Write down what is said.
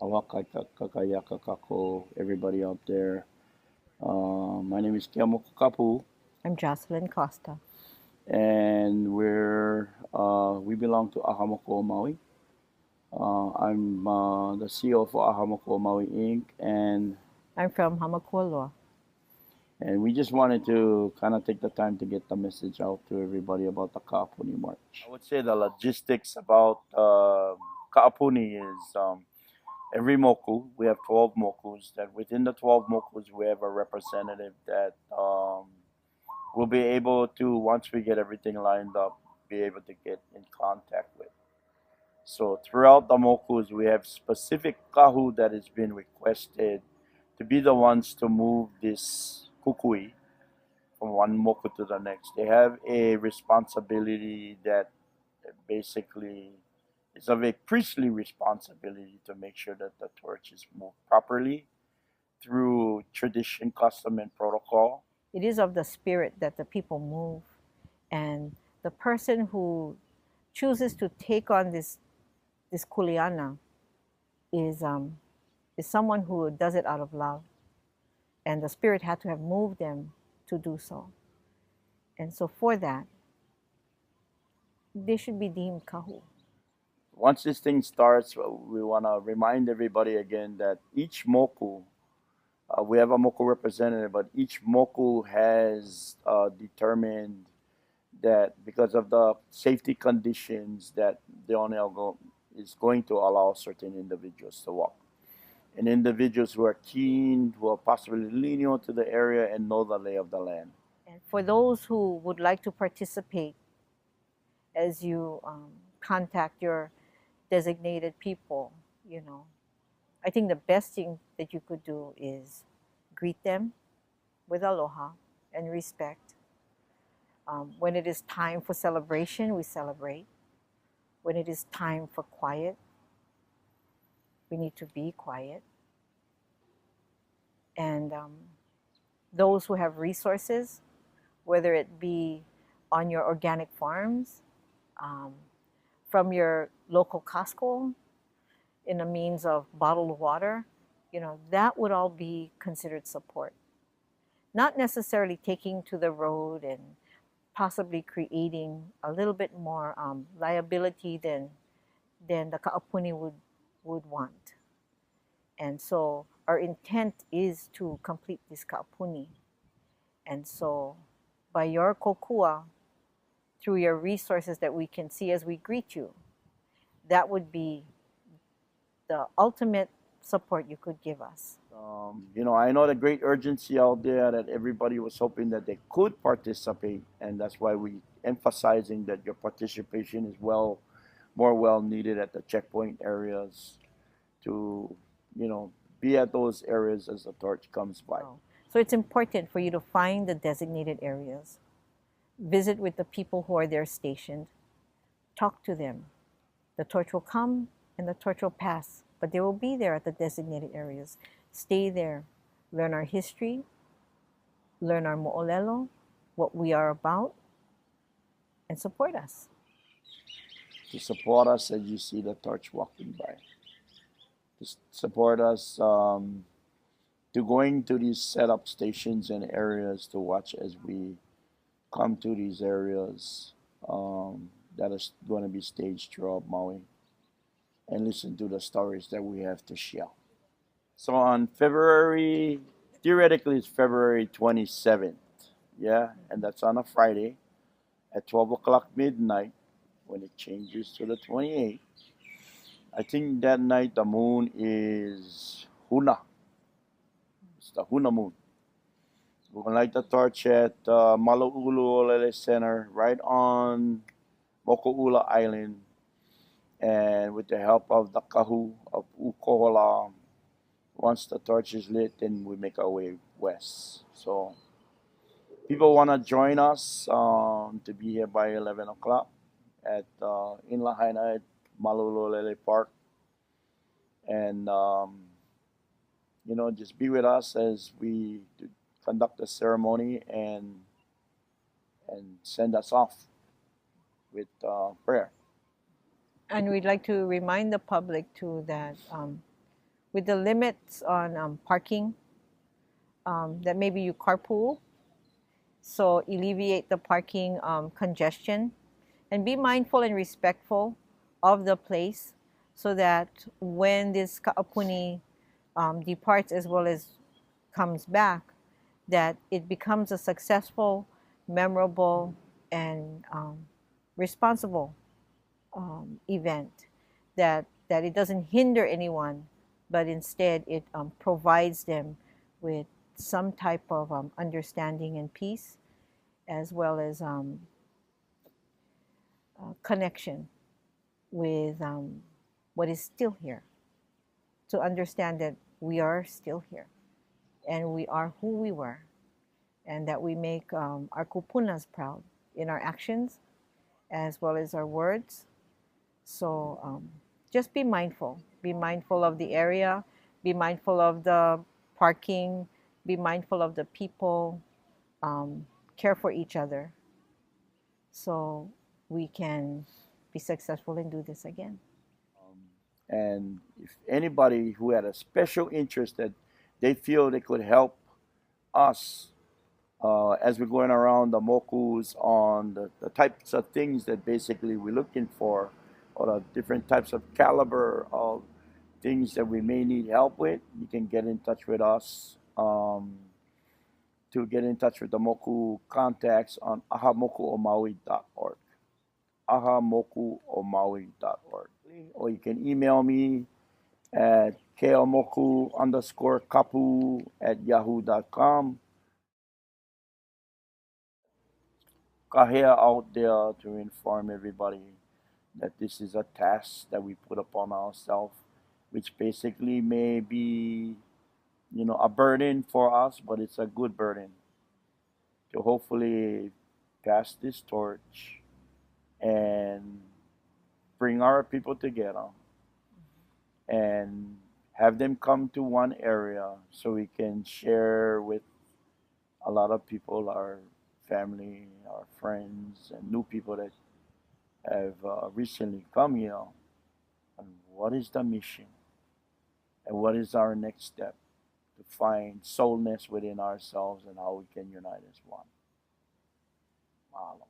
Awakakakayakakako, everybody out there. My name is Kapu, I'm Joyclynn Costa. and we belong to Hamakualoa, Maui. I'm the CEO for Hamakualoa Maui Inc. I'm from Hamakualoa. And we just wanted to kind of take the time to get the message out to everybody about the Kaapuni March. I would say the logistics about Kaapuni is every moku, we have 12 mokus, that within the 12 mokus, we have a representative that will be able to, once we get everything lined up, be able to get in contact with. So throughout the mokus, we have specific kahu that has been requested to be the ones to move this kukui from one moku to the next. They have a responsibility that basically is of a priestly responsibility to make sure that the torch is moved properly through tradition, custom, and protocol. It is of the spirit that the people move, and the person who chooses to take on this kuleana is someone who does it out of love, and the spirit had to have moved them to do so. And so for that, they should be deemed kahu. Once this thing starts, we want to remind everybody again that each moku, we have a moku representative, but each moku has determined that because of the safety conditions that the onel is going to allow certain individuals to walk. And individuals who are keen, who are possibly lenient to the area and know the lay of the land. And for those who would like to participate, as you contact your designated people, I think the best thing that you could do is greet them with aloha and respect. When it is time for celebration, we celebrate. When it is time for quiet, we need to be quiet. And those who have resources, whether it be on your organic farms, from your local Costco, in a means of bottled water, that would all be considered support. Not necessarily taking to the road and possibly creating a little bit more liability than the kaapuni would want. And so our intent is to complete this kaapuni. And so by your kokua, through your resources that we can see as we greet you, that would be the ultimate support you could give us. I know the great urgency out there that everybody was hoping that they could participate, and that's why we emphasizing that your participation is more well needed at the checkpoint areas to, be at those areas as the torch comes by. So it's important for you to find the designated areas, visit with the people who are there stationed, talk to them. The torch will come and the torch will pass, but they will be there at the designated areas. Stay there, learn our history, learn our mo'olelo, what we are about, and support us. To support us as you see the torch walking by. To support us to going to these setup stations and areas to watch as we come to these areas that is going to be staged throughout Maui and listen to the stories that we have to share. So on theoretically it's February 27th, yeah, and that's on a Friday at 12 o'clock midnight when it changes to the 28th. I think that night the moon is Huna. It's the Huna moon. We're going to light the torch at Malauulu Center right on Moku'ula Island. And with the help of the kahu of Ukohola, once the torch is lit, then we make our way west. So people want to join us to be here by 11 o'clock at in Lahaina at Malauulu Park. And, just be with us as we conduct the ceremony and send us off with prayer. And we'd like to remind the public too that with the limits on parking, that maybe you carpool, so alleviate the parking congestion, and be mindful and respectful of the place so that when this kaapuni departs as well as comes back, that it becomes a successful, memorable, and responsible event, that it doesn't hinder anyone, but instead it provides them with some type of understanding and peace, as well as connection with what is still here, to understand that we are still here and we are who we were, and that we make our kupunas proud in our actions as well as our words. So just be mindful. Be mindful of the area, be mindful of the parking, be mindful of the people, care for each other so we can be successful and do this again. And if anybody who had a special interest that they feel they could help us as we're going around the mokus on the types of things that basically we're looking for, or the different types of caliber of things that we may need help with, you can get in touch with us. To get in touch with the Moku contacts on ahamokuomaui.org. ahamokuomaui.org. Or you can email me at keomoku_kapu@yahoo.com. Kahea out there to inform everybody that this is a task that we put upon ourselves, which basically may be, a burden for us, but it's a good burden to hopefully pass this torch and bring our people together and have them come to one area so we can share with a lot of people, our family, our friends, and new people that have recently come here. And what is the mission? And what is our next step to find soulness within ourselves and how we can unite as one? Mahalo.